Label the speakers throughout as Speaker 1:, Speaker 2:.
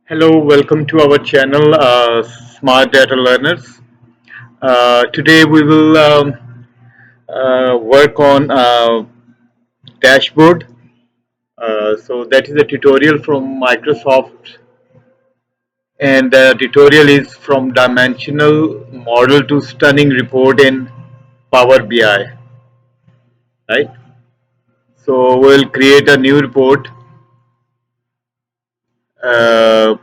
Speaker 1: Hello, welcome to our channel, Smart Data Learners. Today we will work on dashboard. So that is a tutorial from Microsoft, and the tutorial is from dimensional model to stunning report in Power BI, right? So we'll create a new report, uh,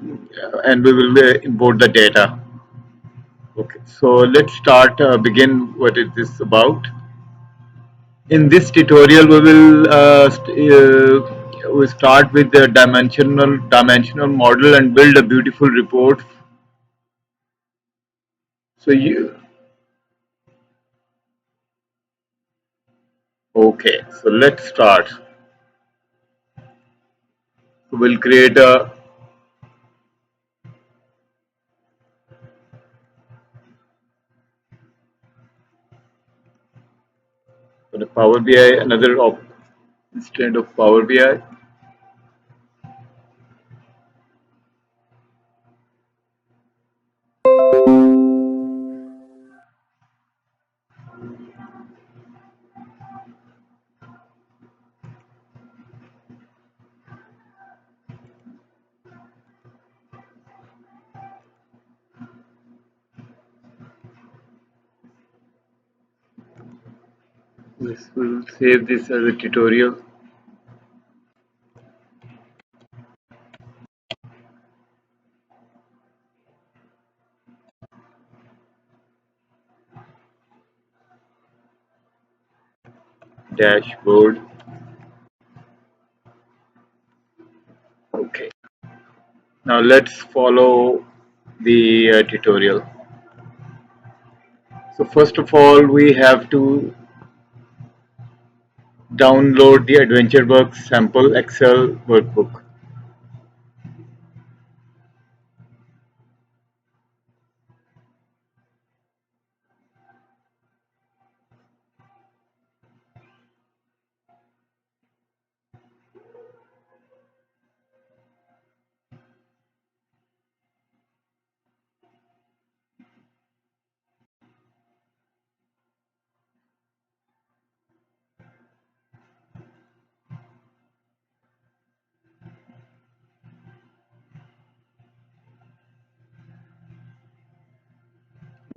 Speaker 1: and we will import the data. Okay, so let's start. Begin what it is about. In this tutorial, we start with the dimensional model and build a beautiful report. So you okay? So let's start. We'll create a Power BI, another instead of Power BI. We'll save this as a tutorial dashboard. Okay. Now let's follow the tutorial. So first of all, we have to download the AdventureWorks sample Excel workbook.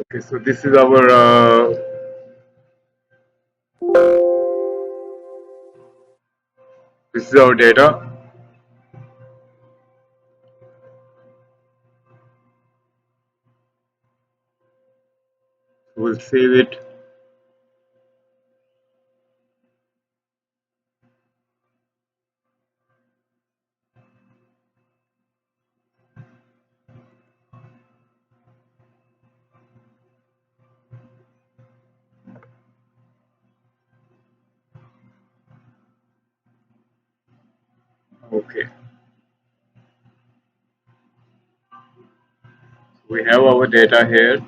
Speaker 1: Okay, so this is our data. We'll save it. Okay, we have our data here.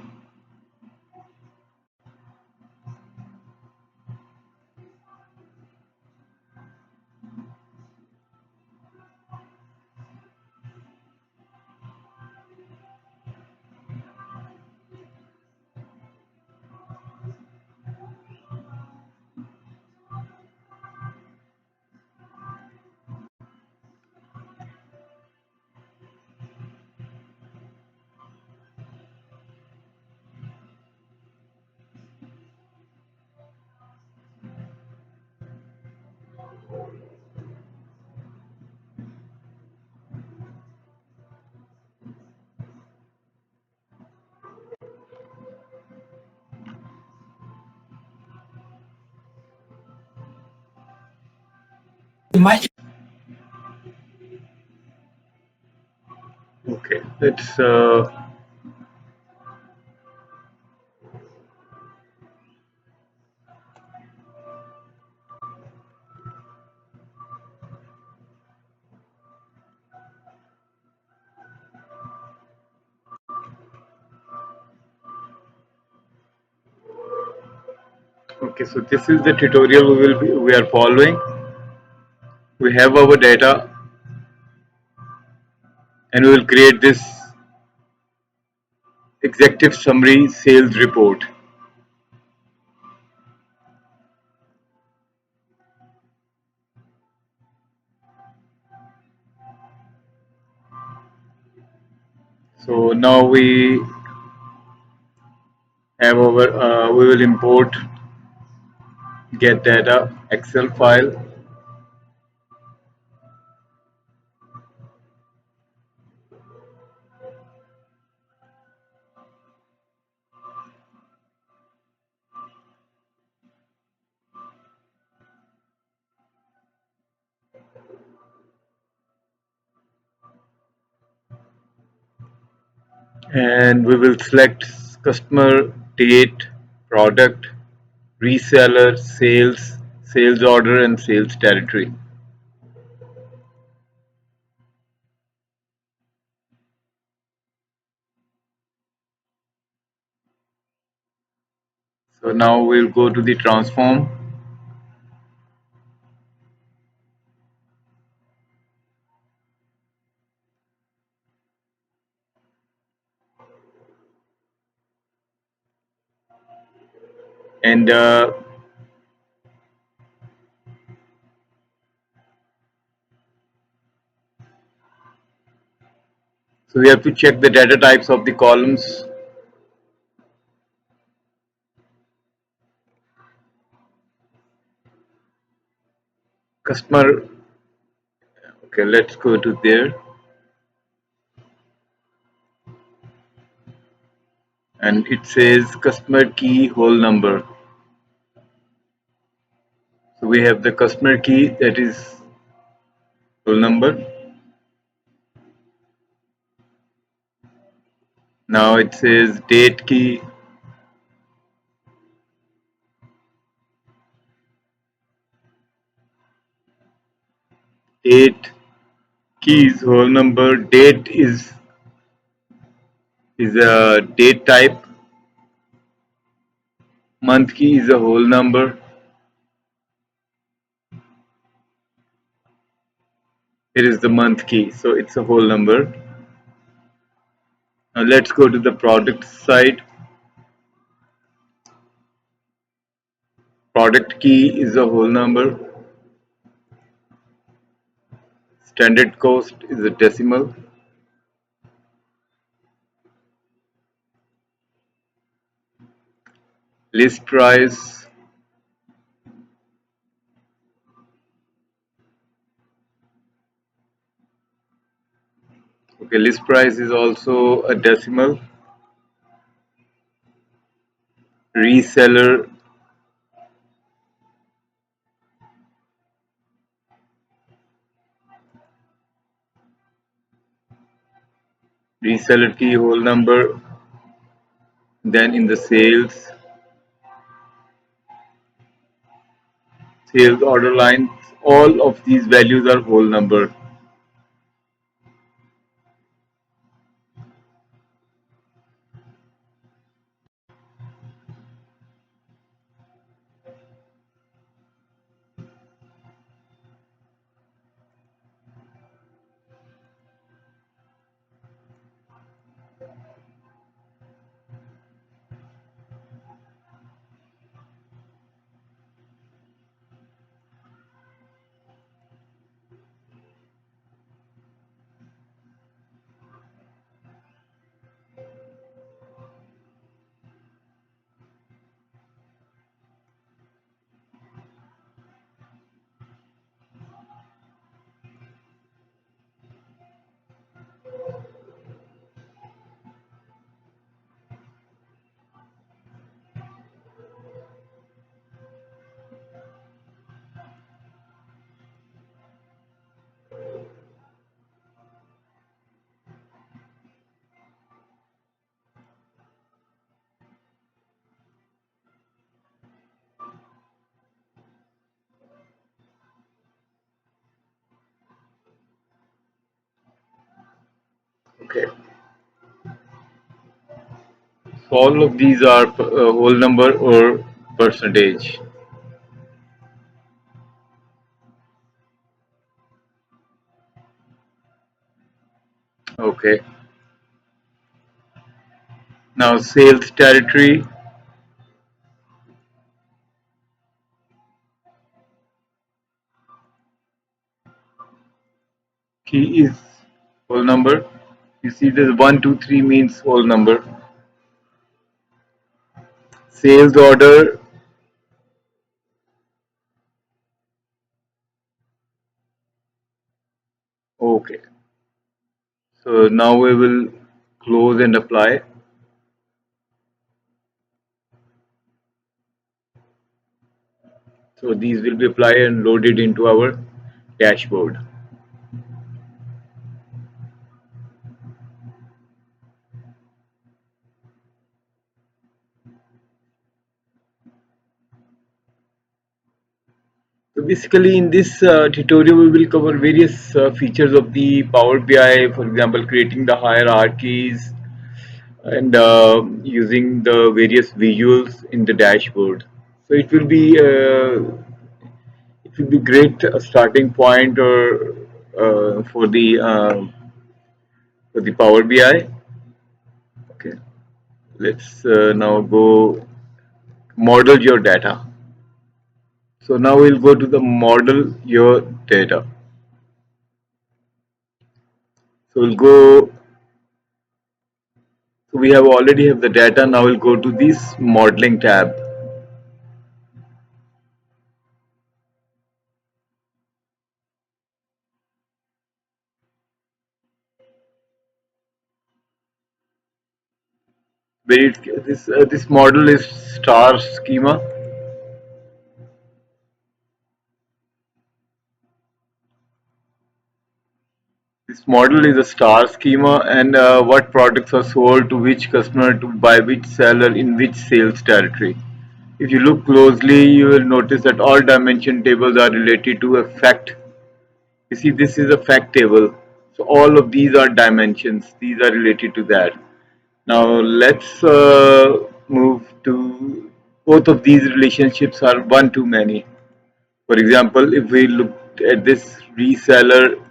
Speaker 1: Okay, let's. Okay, so this is the tutorial we are following. We have our data. and we will create this executive summary sales report. So now we have our we will import get data Excel file, and we will select customer, date, product, reseller, sales, sales order, and sales territory. So now we'll go to the transform, and so we have to check the data types of the columns. Customer, okay, let's go to there, and it says customer key whole number. So we have the customer key, that is whole number. Now it says date key, date key is whole number, date is a date type, month key is a whole number, it is the month key, so it's a whole number. Now let's go to the product side. Product key is a whole number, standard cost is a decimal, list price, okay, list price is also a decimal, reseller, reseller key whole number, then in the sales order lines, all of these values are whole number. Okay, so all of these are whole number or percentage. Okay. Now sales territory key is whole number. You see this 123 means whole number. Sales order. Okay. So now we will close and apply. So these will be applied and loaded into our dashboard. So basically in this tutorial we will cover various features of the Power BI, for example creating the hierarchies and using the various visuals in the dashboard. So it will be great starting point or for the Power BI. Okay, let's now go model your data. So now we'll go to the model your data. So we'll go. So we have already have the data. Now we'll go to this modeling tab. Where this model is star schema. This model is a star schema and what products are sold to which customer to by which seller in which sales territory. If you look closely, you will notice that all dimension tables are related to a fact. You see, this is a fact table. So all of these are dimensions. These are related to that. Now let's move to both of these relationships are one to many. For example, if we look at this reseller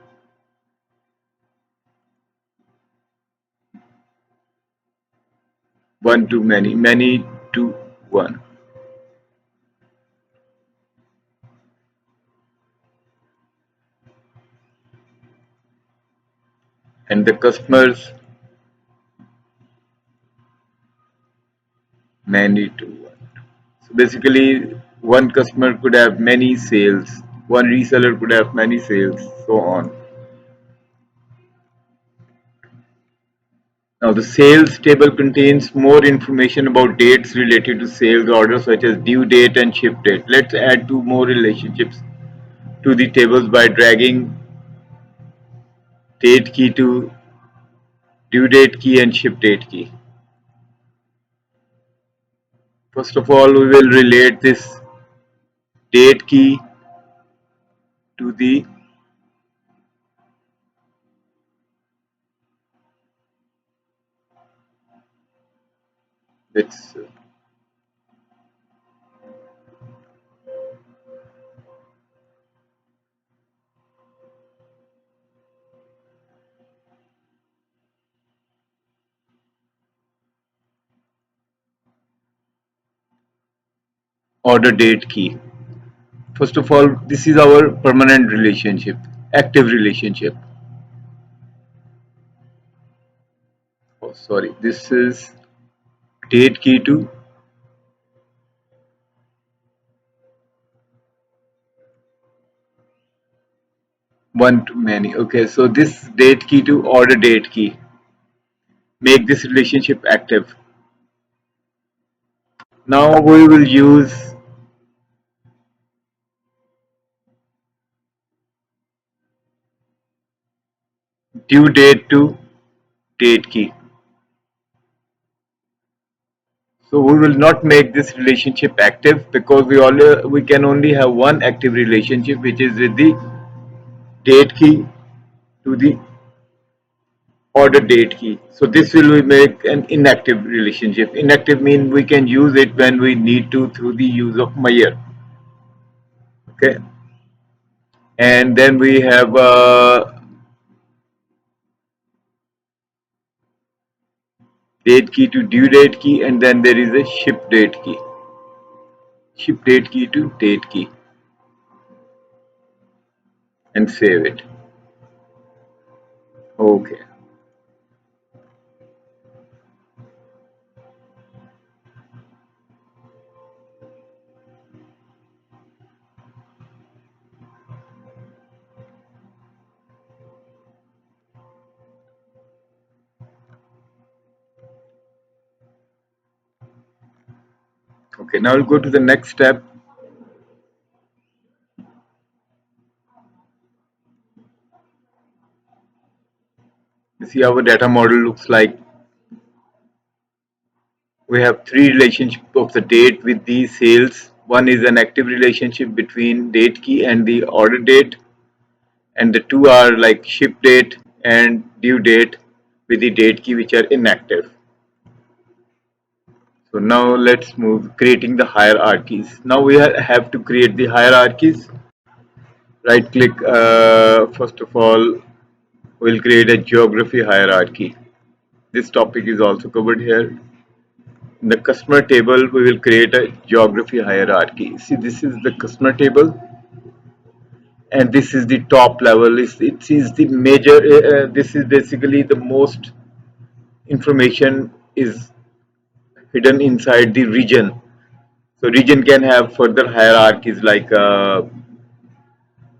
Speaker 1: one to many, many to one, and the customers many to one. So basically, one customer could have many sales, one reseller could have many sales, so on. Now, the sales table contains more information about dates related to sales orders, such as due date and ship date. Let's add two more relationships to the tables by dragging date key to due date key and ship date key. First of all, we will relate this date key to the let's order date key. First of all, this is our permanent relationship, active relationship. Oh, sorry, this is date key to one to many. Okay, so this date key to order date key make this relationship active. Now we will use due date to date key. So we will not make this relationship active because we can only have one active relationship, which is with the date key to the order date key. So this will make an inactive relationship. Inactive means we can use it when we need to through the use of Meyer. Okay, and then we have date key to due date key, and then there is a ship date key. Ship date key to date key, and save it. Okay. Okay, now we'll go to the next step. You see our data model looks like. We have three relationships of the date with the sales. One is an active relationship between date key and the order date, and the two are like ship date and due date with the date key, which are inactive. So now let's move creating the hierarchies. Now we have to create the hierarchies. Right click, first of all, we'll create a geography hierarchy. This topic is also covered here. In the customer table, we will create a geography hierarchy. See, this is the customer table, and this is the top level. It is the major. This is basically the most information is hidden inside the region. So region can have further hierarchies like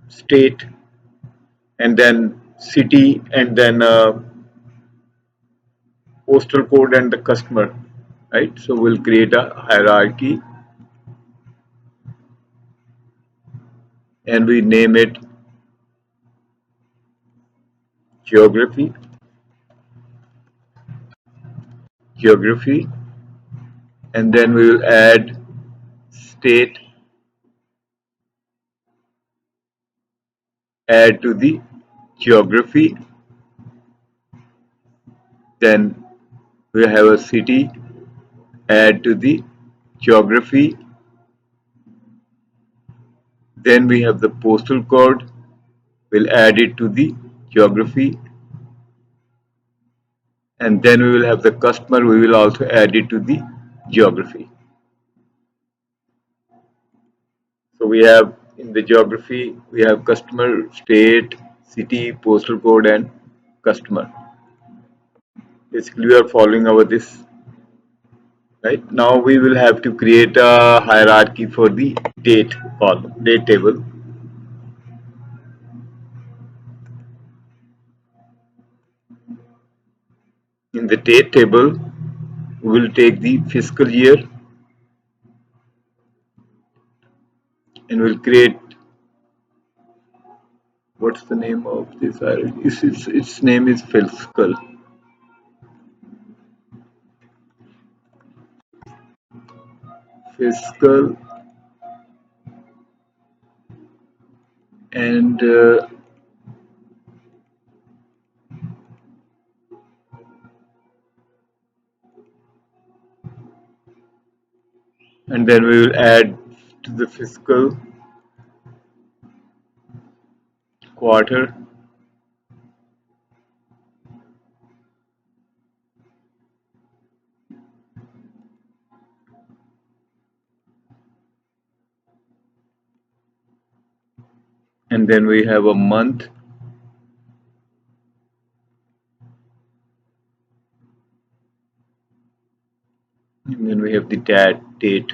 Speaker 1: state, and then city, and then postal code and the customer. Right. So we'll create a hierarchy, and we name it geography. Geography, and then we will add state, add to the geography, then we have a city, add to the geography, then we have the postal code, we'll add it to the geography, and then we will have the customer, we will also add it to the geography. So we have in the geography, we have customer, state, city, postal code, and customer. Basically, we are following over this. Right now, we will have to create a hierarchy for the date column, date table. In the date table, we will take the fiscal year, and we'll create, what's the name of this hierarchy? Its name is fiscal. Fiscal, and then we will add to the fiscal quarter, and then we have a month, and then we have the date.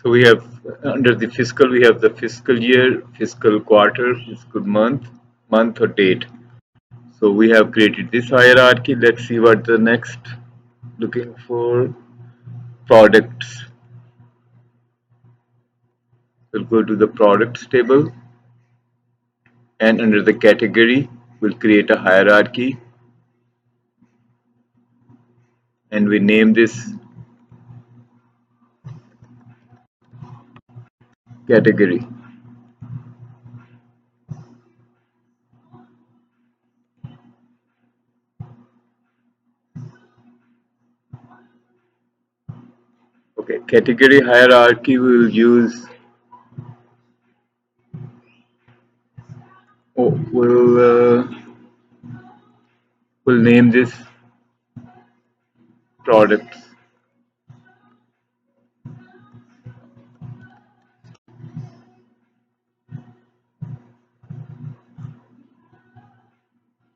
Speaker 1: So we have under the fiscal, we have the fiscal year, fiscal quarter, fiscal month or date. So we have created this hierarchy. Let's see what the next looking for products. We'll go to the products table, and under the category, we'll create a hierarchy, and we name this category. Okay, category hierarchy we will use Oh, we'll name this products.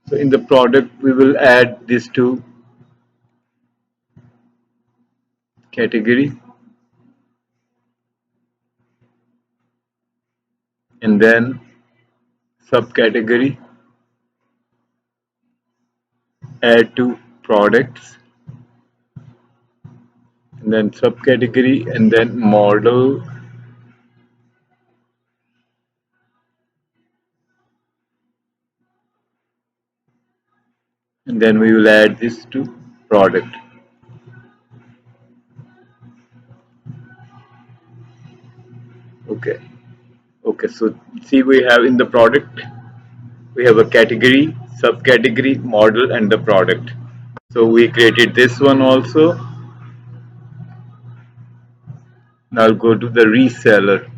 Speaker 1: So in the product, we will add these two category and then subcategory, add to products, and then subcategory, and then model, and then we will add this to product. Okay. Okay. So see, we have in the product, we have a category, subcategory, model, and the product. So we created this one also. Now I'll go to the reseller.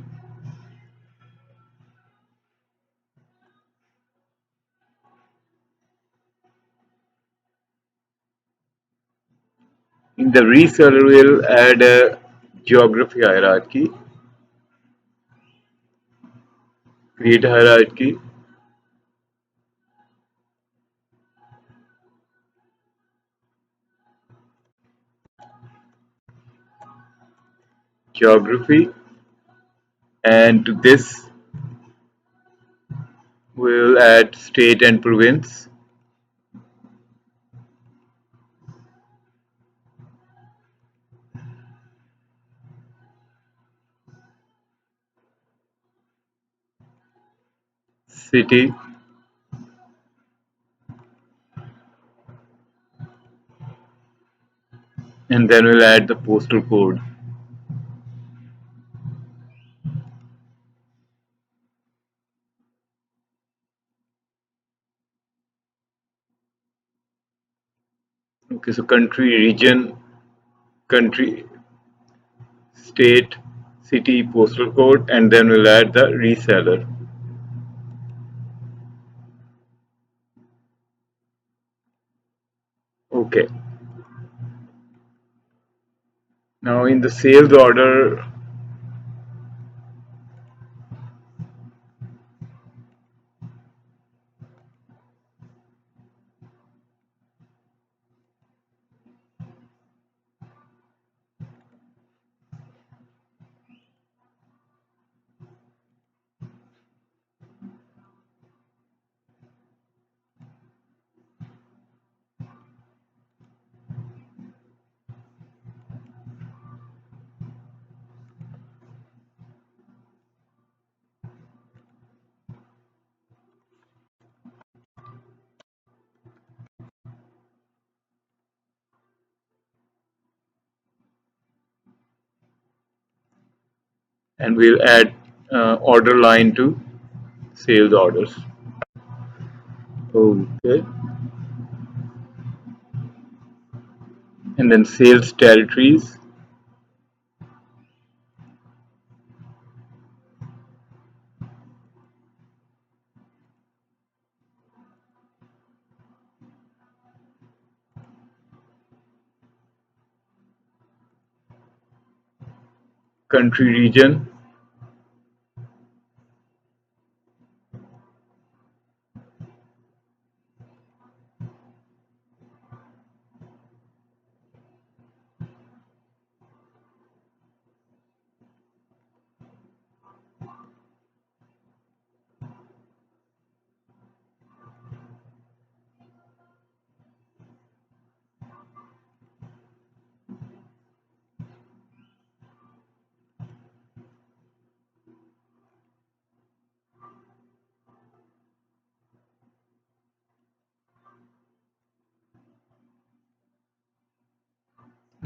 Speaker 1: In the reseller, we'll add a geography hierarchy, create a hierarchy, geography, and to this we'll add state and province, city, and then we'll add the postal code. Okay, so country, region, country, state, city, postal code, and then we'll add the reseller. Okay, now in the sales order, and we'll add order line to sales orders. Okay, and then sales territories, country, region,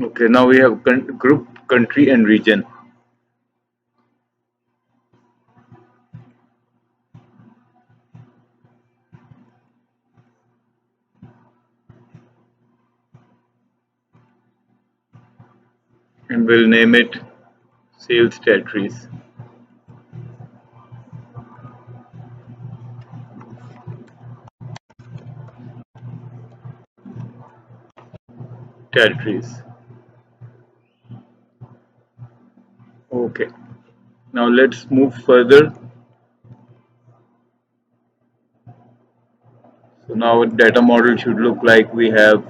Speaker 1: okay, now we have group, country, and region, and we'll name it sales territories. territories. Okay. Now let's move further. So now a data model should look like we have,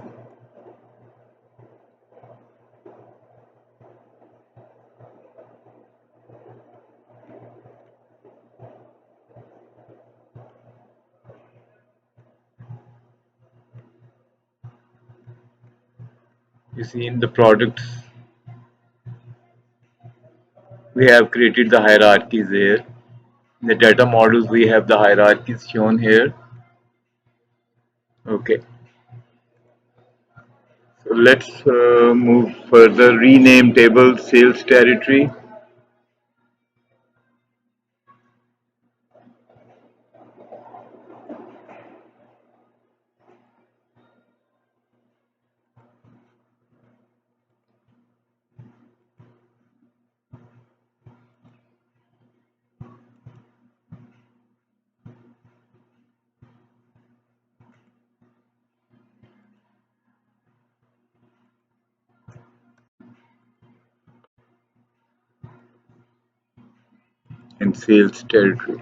Speaker 1: you see in the products, we have created the hierarchies here. In the data models, we have the hierarchies shown here. Okay. So let's move further. Rename table sales territory. And sales territory.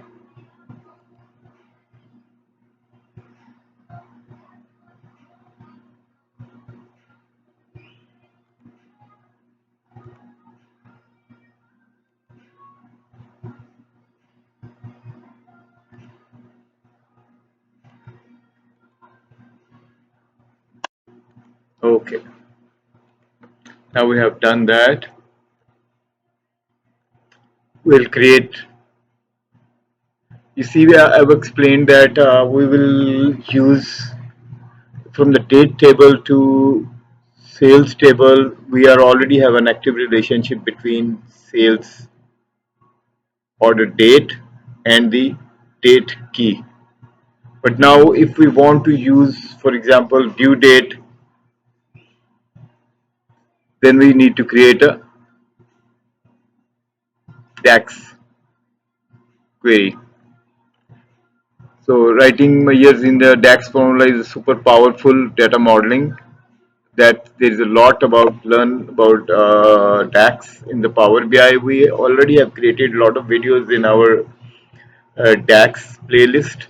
Speaker 1: Okay. Now we have done that. We'll create. You see, I've explained that we will use from the date table to sales table. We are already have an active relationship between sales order date and the date key. But now, if we want to use, for example, due date, then we need to create a DAX query. So writing measures in the DAX formula is super powerful data modeling. That there is a lot about learn about DAX in the Power BI. We already have created a lot of videos in our DAX playlist.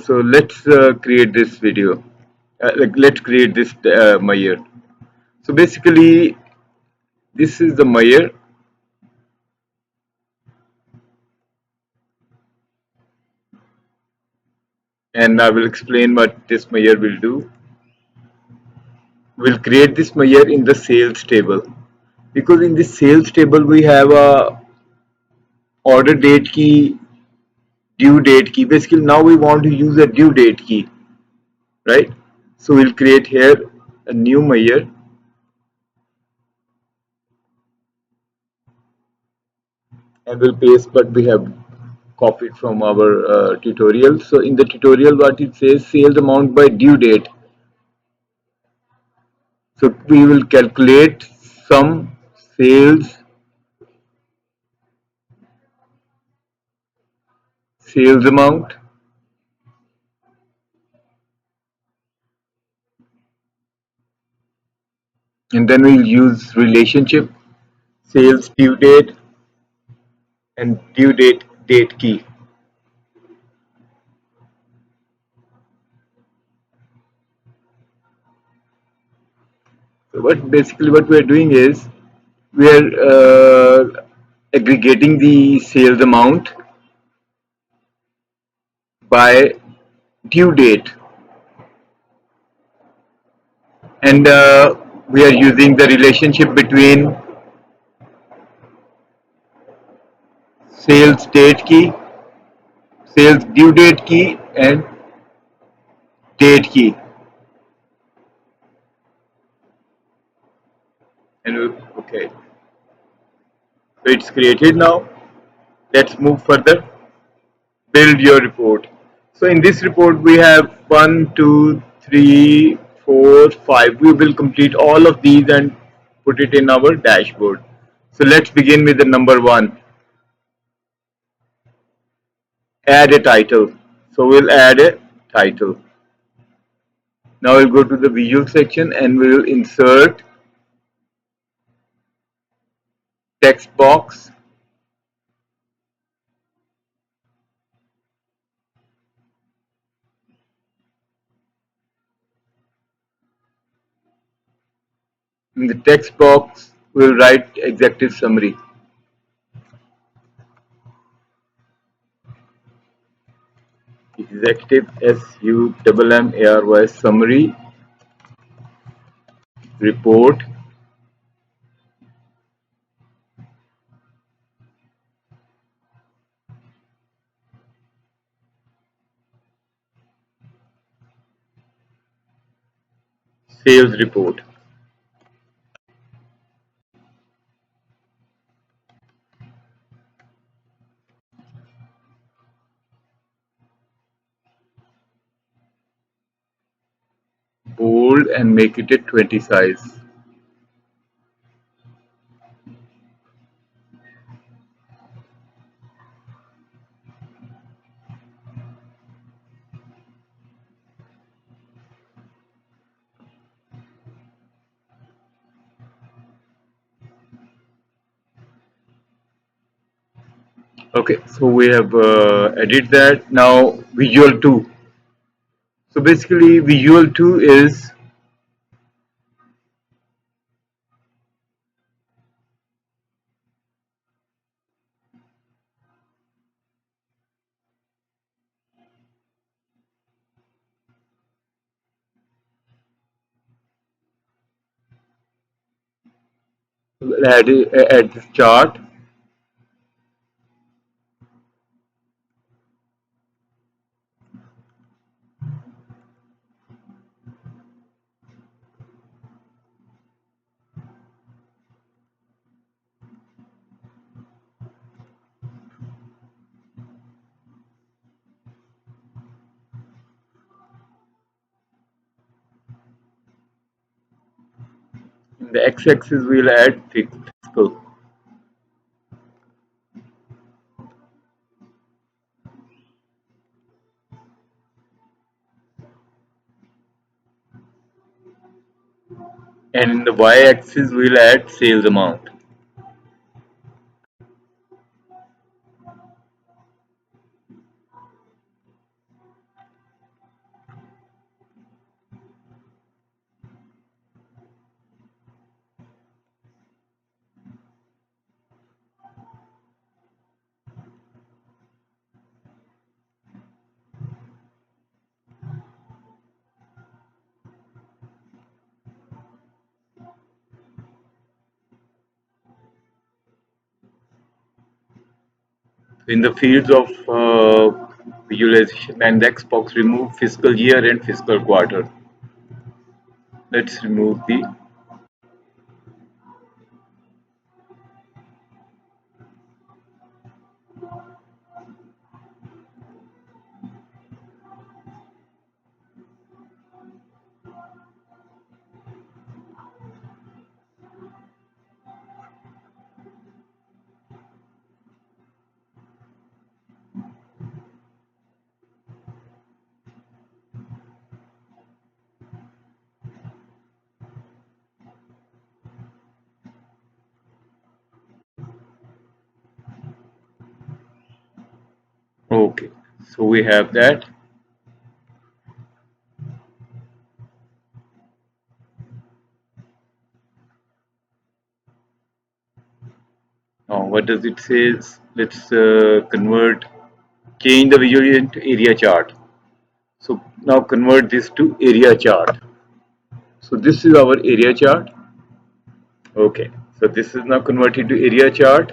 Speaker 1: So let's create this video. Let's create this measure. So basically, this is the measure, and I will explain what this measure will do. We'll create this measure in the sales table, because in this sales table we have a order date key, due date key. Basically now we want to use a due date key, right? So we'll create here a new measure, and we'll paste what we have copied from our tutorial. So in the tutorial, what it says, sales amount by due date. So we will calculate some sales amount, and then we'll use relationship sales due date and date key. So what we are doing is we are aggregating the sales amount by due date, and we are using the relationship between sales date key, sales due date key, and date key. And okay, so it's created now. Let's move further. Build your report. So in this report we have 1, 2, 3, 4, 5. We will complete all of these and put it in our dashboard. So let's begin with the number 1. Add a title. So we'll add a title. Now we'll go to the visual section and we will insert text box. In the text box, we'll write executive summary. Executive SUMMARY summary report sales report. Bold and make it a 20 size. Okay, so we have edited that. Now visual 2. So basically visual 2 is add this chart. In the x-axis we'll add fiscal. And in the y-axis we'll add sales amount. In the fields of visualization and the X box, remove fiscal year and fiscal quarter. Let's remove the okay. So we have that. Now what does it say? Let's change the visual into area chart. So now convert this to area chart. So this is our area chart. Okay. So this is now converted to area chart.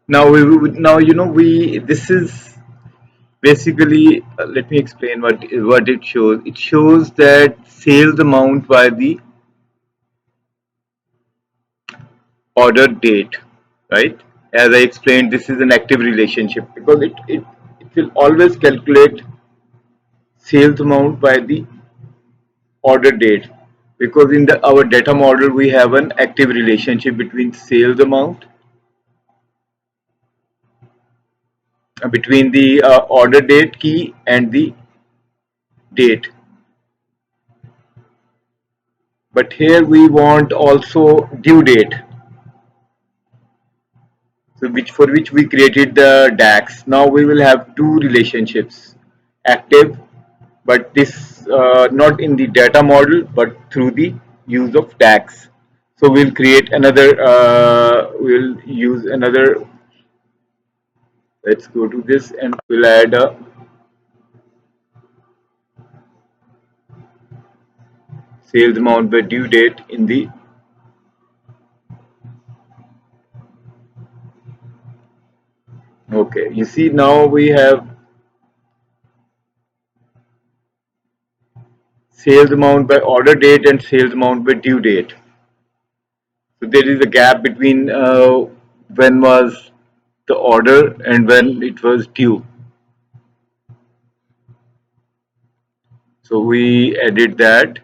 Speaker 1: Now now we this is basically let me explain what it shows. It shows that sales amount by the order date, right? As I explained, this is an active relationship because it will always calculate sales amount by the order date. because in the our data model we have an active relationship between sales amount, between the order date key and the date. But here we want also due date, so which we created the DAX. Now we will have two relationships, active, but this not in the data model, but through the use of DAX. So we'll create another. We'll use another. Let's go to this and we'll add a sales amount by due date in the. Okay, you see now we have sales amount by order date and sales amount by due date. So there is a gap between when was the order and when it was due. So we edit that.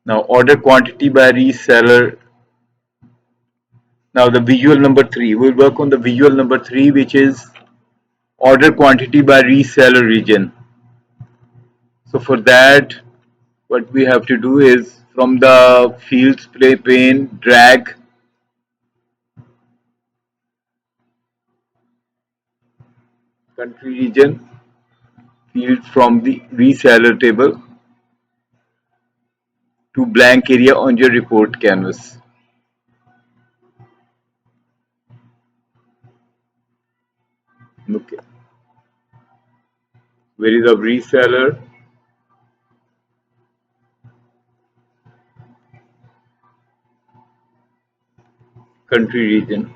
Speaker 1: Now order quantity by reseller. Now the visual number 3. We'll work on the visual number 3, which is order quantity by reseller region. So for that, what we have to do is from the fields play pane, drag country region field from the reseller table to blank area on your report canvas. Okay, where is our reseller country region?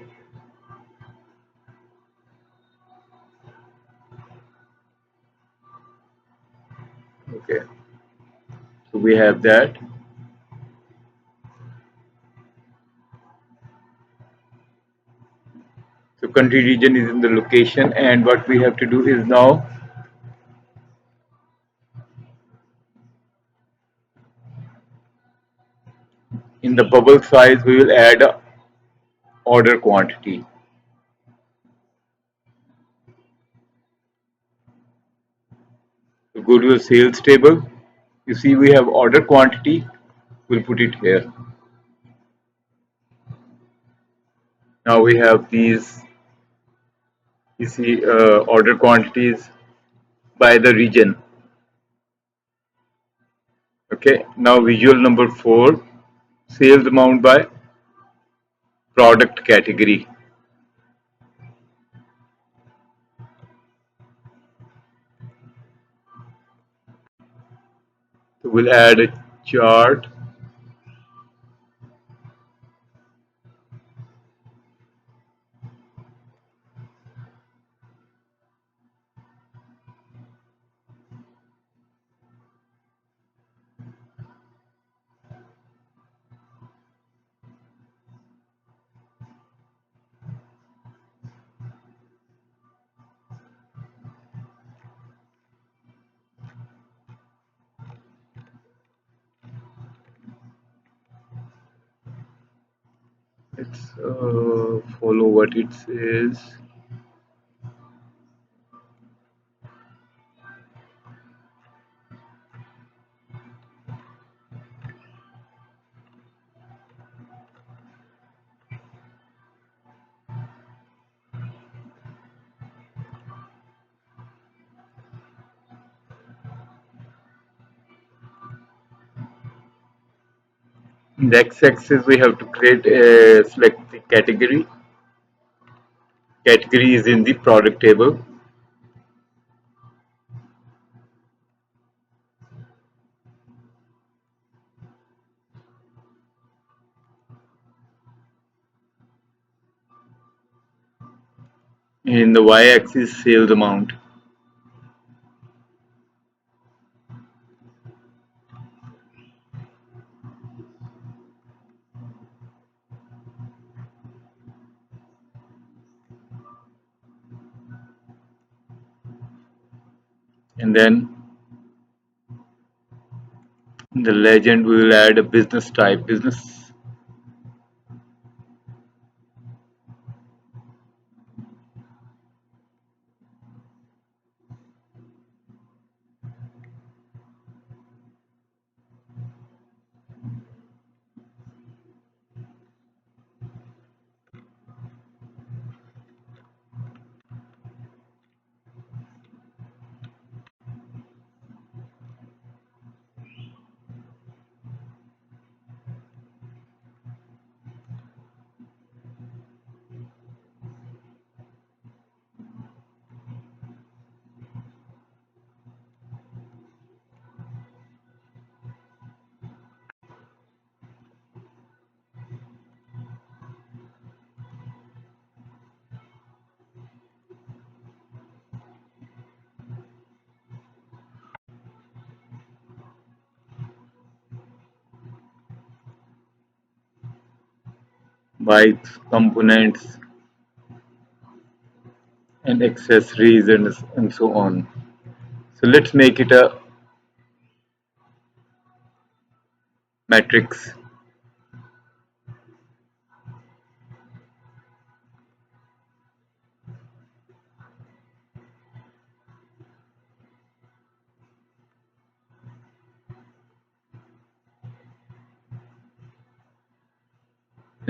Speaker 1: Okay, so we have that. So country region is in the location, and what we have to do is now in the bubble size we will add a order quantity. So go to the sales table. You see we have order quantity. We'll put it here. Now we have these. You see order quantities by the region. Okay. Now visual number 4, sales amount by product category. So we'll add a chart. Let's follow what it says. In the x-axis, we have to create a select the category. Category is in the product table. In the y-axis, sales amount. And then in the legend we will add a business type, business. Bikes, components, and accessories, and so on. So let's make it a matrix.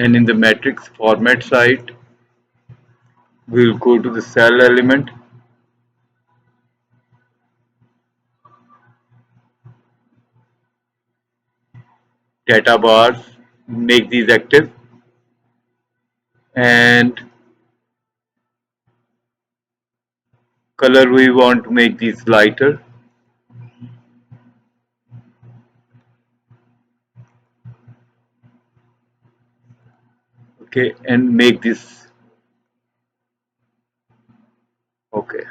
Speaker 1: And in the matrix format side, we'll go to the cell element, data bars, make these active, and color we want to make these lighter. Okay, and make this okay.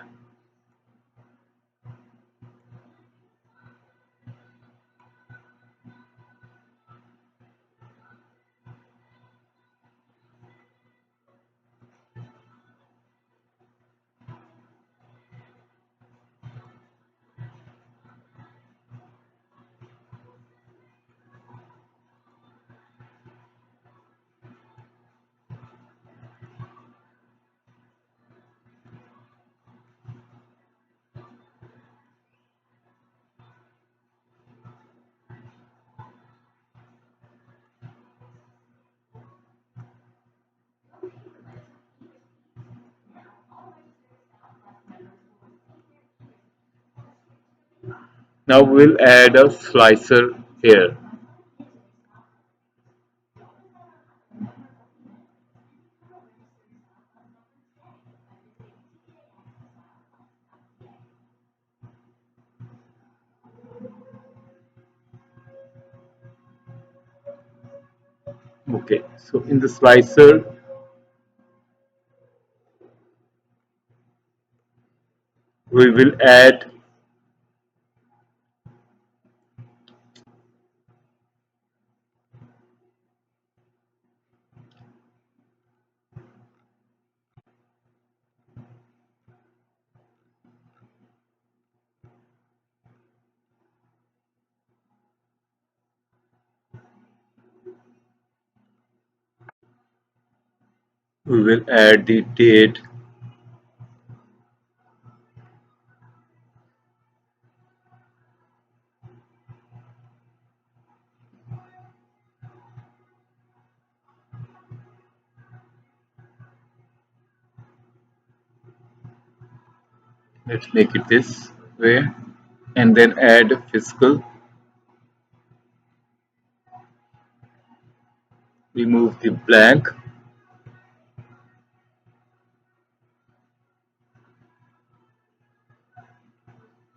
Speaker 1: Now we'll add a slicer here. Okay, so in the slicer, we will add the date. Let's make it this way, and then add fiscal. Remove the blank.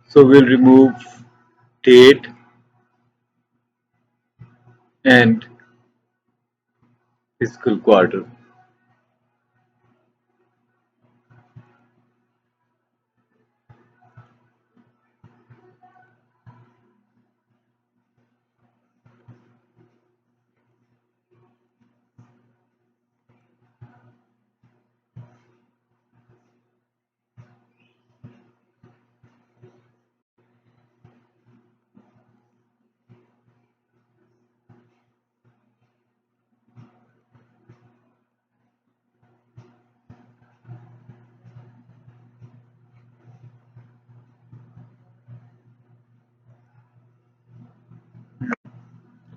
Speaker 1: So we'll remove date and fiscal quarter.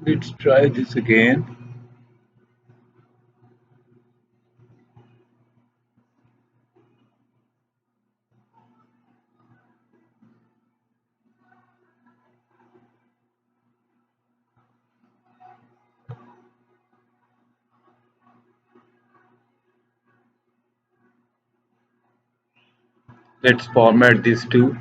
Speaker 1: Let's try this again. Let's format these two.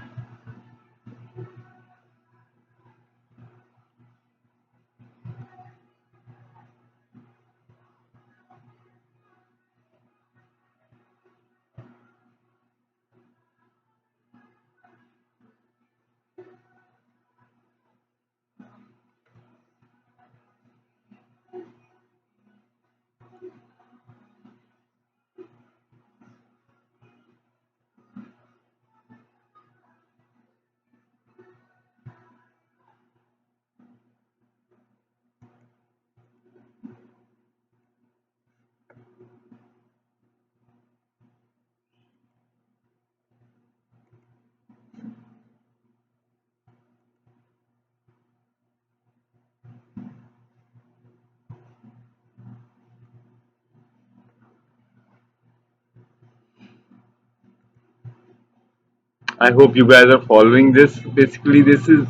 Speaker 1: I hope you guys are following this. Basically, this is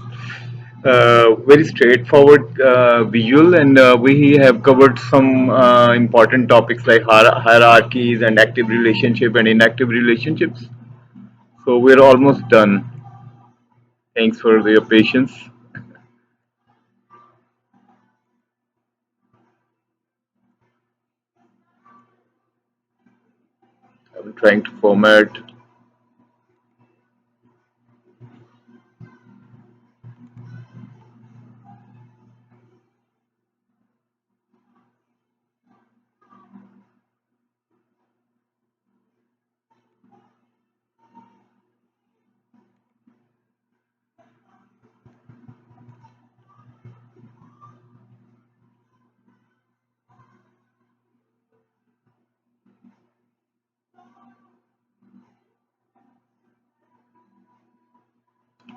Speaker 1: very straightforward visual, and we have covered some important topics like hierarchies and active relationship and inactive relationships. So we're almost done. Thanks for your patience. I'm trying to format.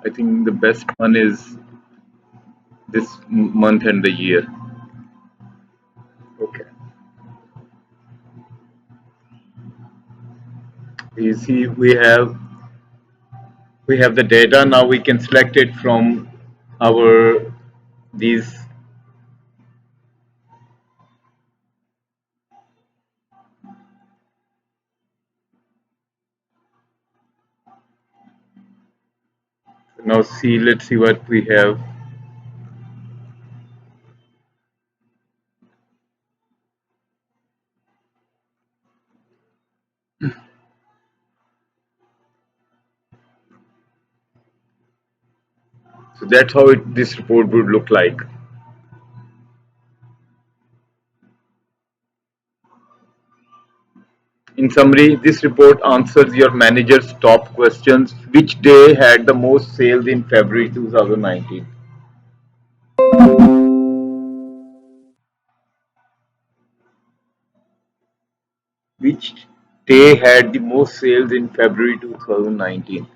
Speaker 1: I think the best one is this month and the year. Okay. You see, we have the data now. We can select it from our these. Now see, let's see what we have. So that's how this report would look like. In summary, this report answers your manager's top questions. Which day had the most sales in February 2019? Which day had the most sales in February 2019?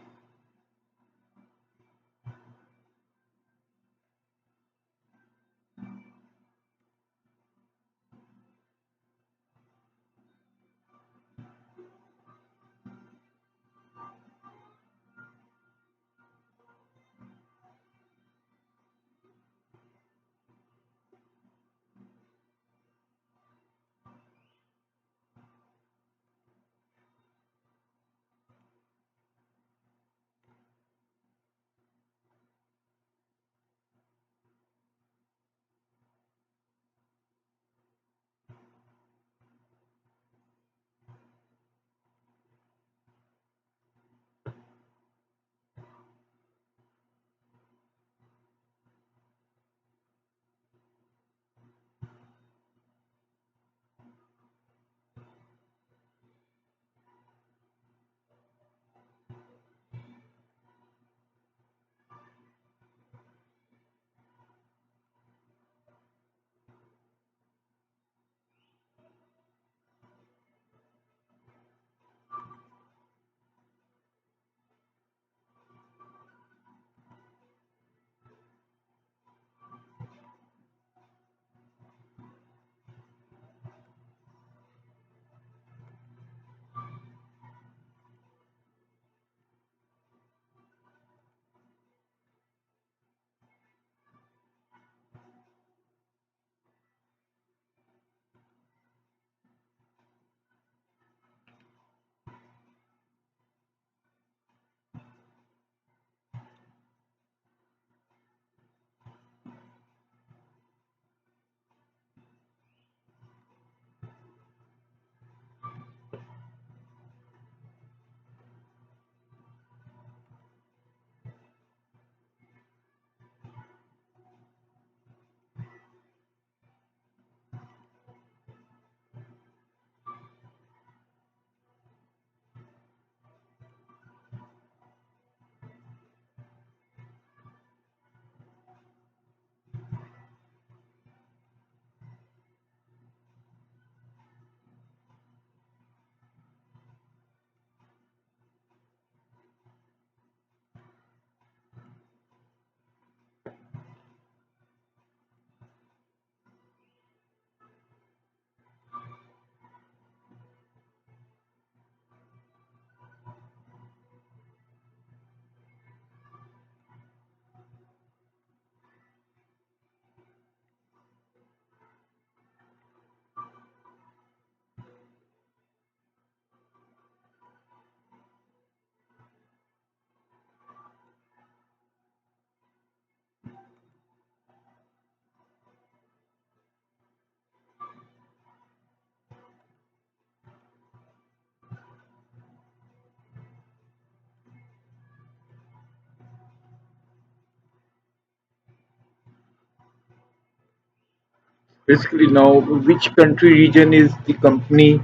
Speaker 1: Basically, now which country region is the company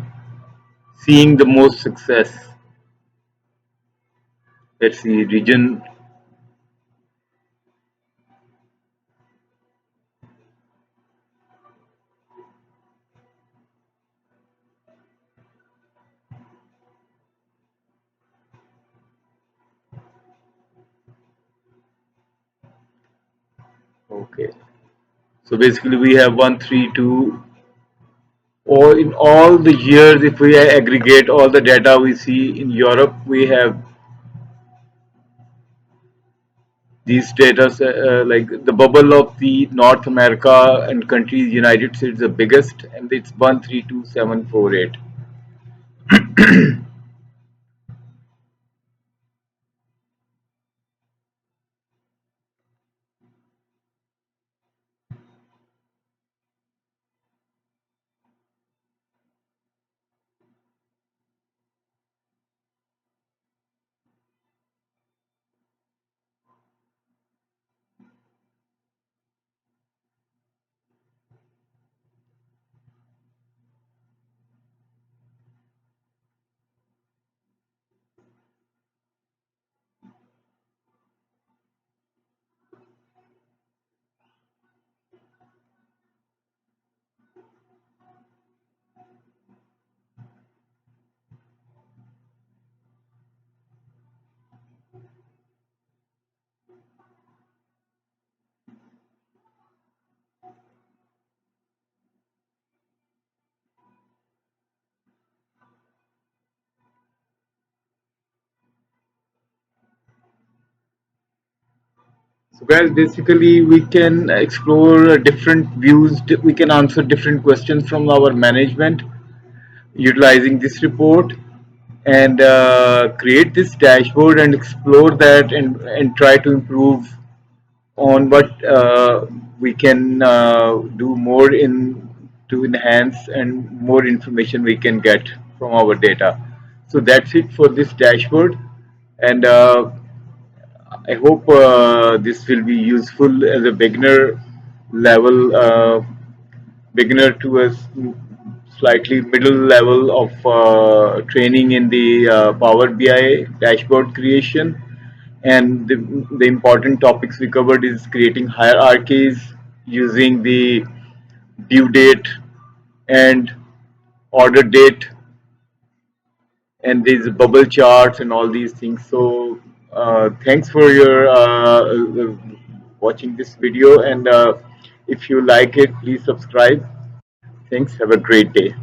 Speaker 1: seeing the most success? Let's see, region. Okay. So basically, we have 132. Or in all the years, if we aggregate all the data we see in Europe, we have these data like the bubble of the North America and countries, United States, the biggest, and it's 132748. So guys, basically we can explore different views. We can answer different questions from our management utilizing this report, and create this dashboard and explore that, and try to improve on what we can do more in to enhance and more information we can get from our data. So that's it for this dashboard, and I hope this will be useful as a level, beginner to a slightly middle level of training in the Power BI dashboard creation. And the important topics we covered is creating hierarchies using the due date and order date, and these bubble charts and all these things. So thanks for your watching this video, and if you like it, please subscribe. Thanks, have a great day.